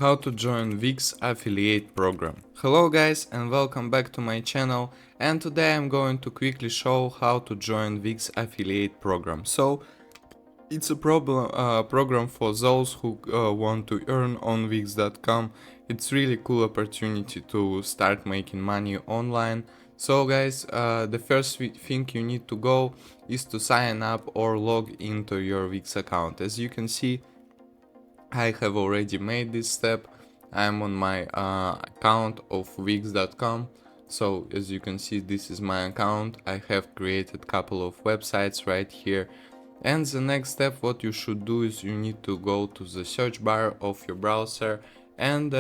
How to join Wix affiliate program. Hello guys and welcome back to my channel, and today I'm going to quickly show how to join Wix affiliate program. So it's a program for those who want to earn on Wix.com. It's really cool opportunity to start making money online. So guys, the first thing you need to go is to sign up or log into your Wix account. As you can see, I have already made this step. I'm on my account of Wix.com. So as you can see, this is my account. I have created a couple of websites right here. And the next step, what you should do is you need to go to the search bar of your browser and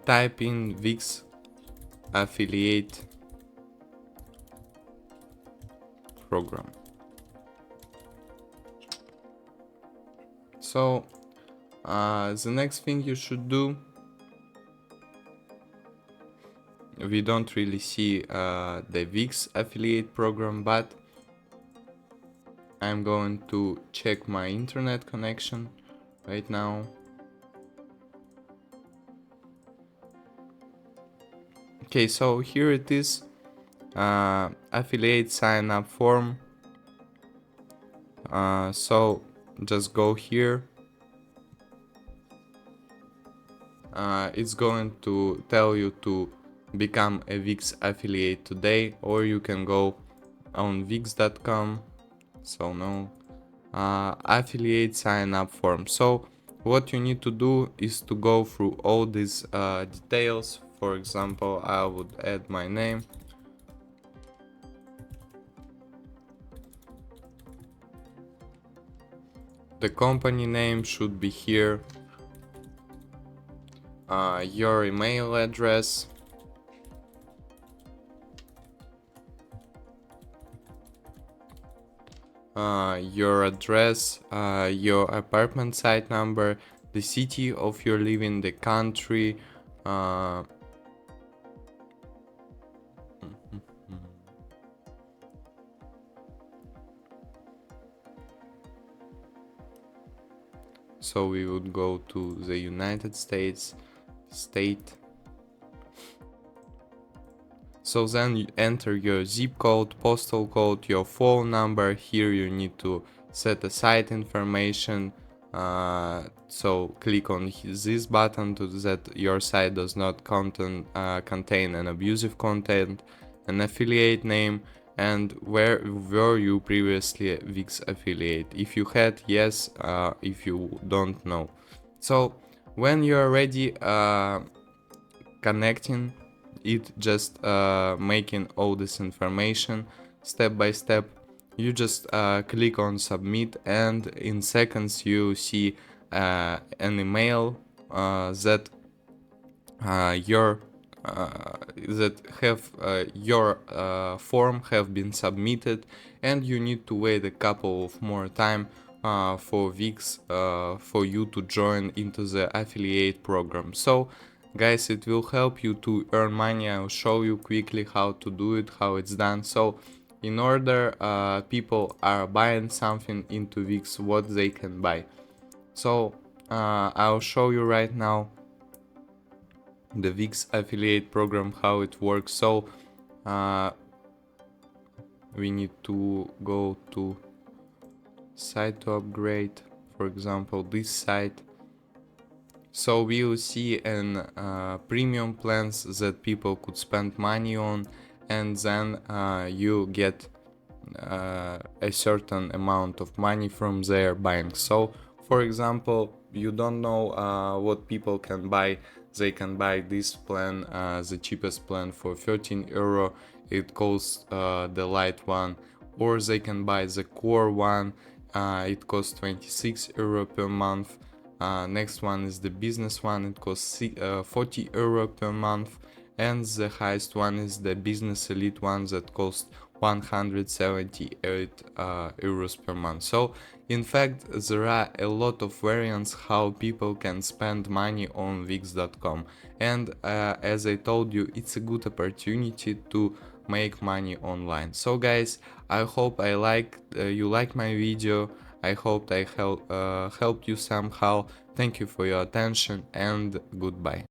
type in Wix affiliate program. So the next thing you should do, we don't really see the Wix affiliate program, but I'm going to check my internet connection right now. Okay, so here it is, affiliate sign up form. So just go here. It's going to tell you to become a Wix affiliate today, or you can go on Wix.com. So no, affiliate sign up form. So what you need to do is to go through all these details. For example, I would add my name. The company name should be here. Your email address. Your address, your apartment site number, the city of your living, the country, so we would go to the United States, state. So then you enter your zip code, postal code, your phone number. Here you need to set a site information. So click on this button to that your site does not contain an abusive content, an affiliate name, and where were you previously a Wix affiliate. If you had, yes. If you don't, know. So when you are ready connecting it, just making all this information step by step, you just click on submit, and in seconds you see an email that your form have been submitted, and you need to wait a couple of more time for Wix for you to join into the affiliate program. So guys, it will help you to earn money. I'll show you quickly how to do it, how it's done. So in order people are buying something into Wix, what they can buy. So I'll show you right now the Wix affiliate program, how it works. So we need to go to site to upgrade, for example this site. So we will see an premium plans that people could spend money on, and then you get a certain amount of money from their buying. So for example, you don't know what people can buy. They can buy this plan, the cheapest plan, for 13 euro. It costs the light one, or they can buy the core one. It costs 26 euro per month. Next one is the business one. It costs 40 euro per month, and the highest one is the business elite one that costs 178 euros per month. So in fact, there are a lot of variants how people can spend money on Wix.com, and as I told you, it's a good opportunity to make money online. So guys, I hope you like my video. I hope I helped you somehow. Thank you for your attention and goodbye.